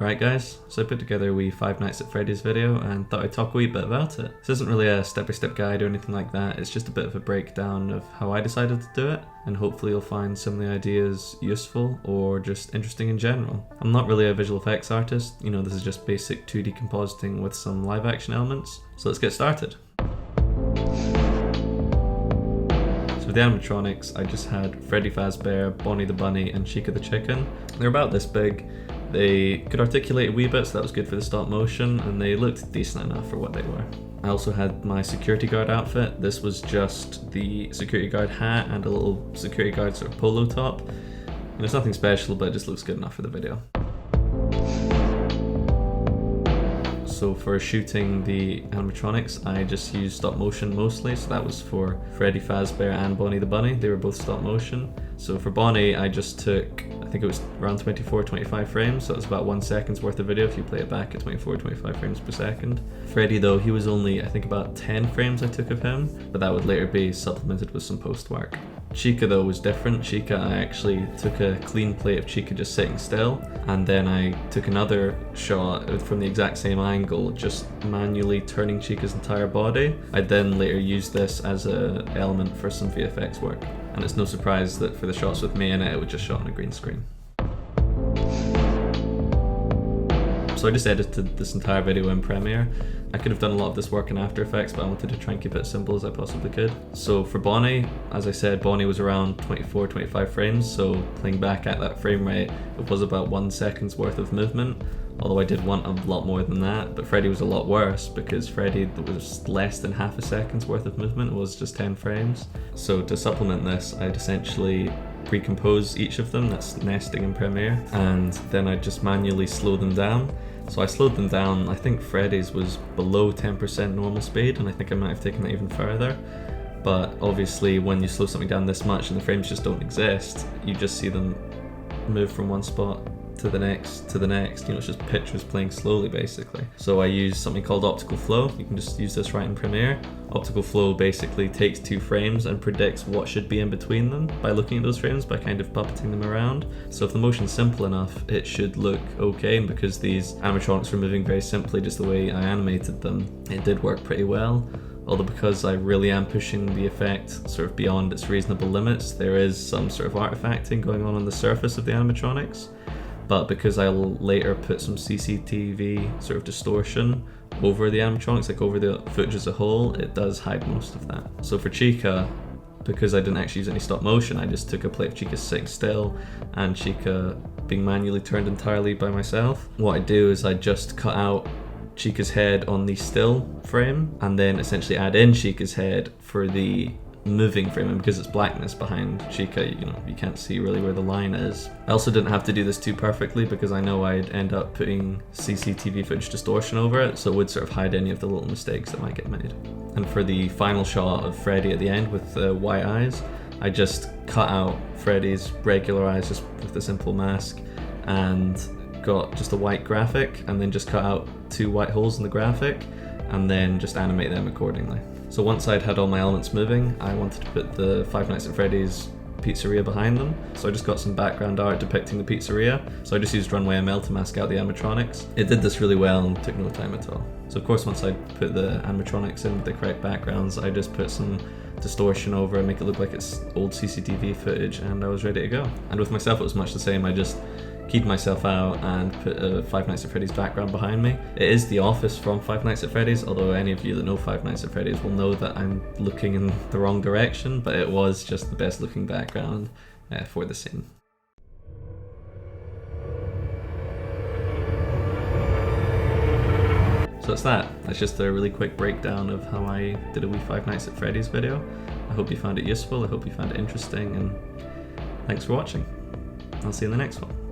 Right guys, so I put together a wee Five Nights at Freddy's video and thought I'd talk a wee bit about it. This isn't really a step-by-step guide or anything like that, it's just a bit of a breakdown of how I decided to do it, and hopefully you'll find some of the ideas useful or just interesting in general. I'm not really a visual effects artist, this is just basic 2D compositing with some live action elements, so let's get started. For the animatronics, I just had Freddy Fazbear, Bonnie the Bunny, and Chica the Chicken. They're about this big. They could articulate a wee bit, so that was good for the stop motion, and they looked decent enough for what they were. I also had my security guard outfit. This was just the security guard hat and a little security guard sort of polo top. It's nothing special, but it just looks good enough for the video. So for shooting the animatronics, I just used stop motion mostly, so that was for Freddy Fazbear and Bonnie the Bunny. They were both stop motion. So for Bonnie, I just took, I think it was around 24-25 frames, so it was about 1 second's worth of video if you play it back at 24-25 frames per second. Freddy though, he was only, I think about 10 frames I took of him, but that would later be supplemented with some post work. Chica though was different. Chica, I actually took a clean plate of Chica just sitting still, and then I took another shot from the exact same angle, just manually turning Chica's entire body. I then later used this as an element for some VFX work, and it's no surprise that for the shots with me in it, it was just shot on a green screen. So I just edited this entire video in Premiere. I could have done a lot of this work in After Effects, but I wanted to try and keep it as simple as I possibly could. So for Bonnie, as I said, Bonnie was around 24-25 frames, so playing back at that frame rate, it was about 1 second's worth of movement, although I did want a lot more than that. But Freddy was a lot worse, because Freddy was less than half a second's worth of movement, it was just 10 frames. So to supplement this, I'd essentially pre-compose each of them, that's nesting in Premiere, and then I'd just manually slow them down. So I slowed them down. I think Freddy's was below 10% normal speed, and I think I might have taken that even further. But obviously when you slow something down this much and the frames just don't exist, you just see them move from one spot to the next, it's just pictures playing slowly basically. So I use something called optical flow. You can just use this right in Premiere. Optical flow basically takes 2 frames and predicts what should be in between them by looking at those frames, by kind of puppeting them around. So if the motion's simple enough, it should look okay, and because these animatronics were moving very simply just the way I animated them, it did work pretty well. Although because I really am pushing the effect sort of beyond its reasonable limits, there is some sort of artifacting going on the surface of the animatronics. But because I later put some CCTV sort of distortion over the animatronics, like over the footage as a whole, it does hide most of that. So for Chica, because I didn't actually use any stop motion, I just took a plate of Chica sitting still and Chica being manually turned entirely by myself. What I do is I just cut out Chica's head on the still frame and then essentially add in Chica's head for the moving frame, and because it's blackness behind Chica, you can't see really where the line is. I also didn't have to do this too perfectly because I know I'd end up putting CCTV footage distortion over it, so it would sort of hide any of the little mistakes that might get made. And for the final shot of Freddy at the end with the white eyes, I just cut out Freddy's regular eyes just with a simple mask and got just a white graphic, and then just cut out 2 white holes in the graphic and then just animate them accordingly. So once I'd had all my elements moving, I wanted to put the Five Nights at Freddy's pizzeria behind them. So I just got some background art depicting the pizzeria. So I just used Runway ML to mask out the animatronics. It did this really well and took no time at all. So of course once I put the animatronics in with the correct backgrounds, I just put some distortion over and make it look like it's old CCTV footage, and I was ready to go. And with myself it was much the same. I just keyed myself out and put a Five Nights at Freddy's background behind me. It is the office from Five Nights at Freddy's, although any of you that know Five Nights at Freddy's will know that I'm looking in the wrong direction, but it was just the best looking background for the scene. So that's that. That's just a really quick breakdown of how I did a wee Five Nights at Freddy's video. I hope you found it useful, I hope you found it interesting, and thanks for watching. I'll see you in the next one.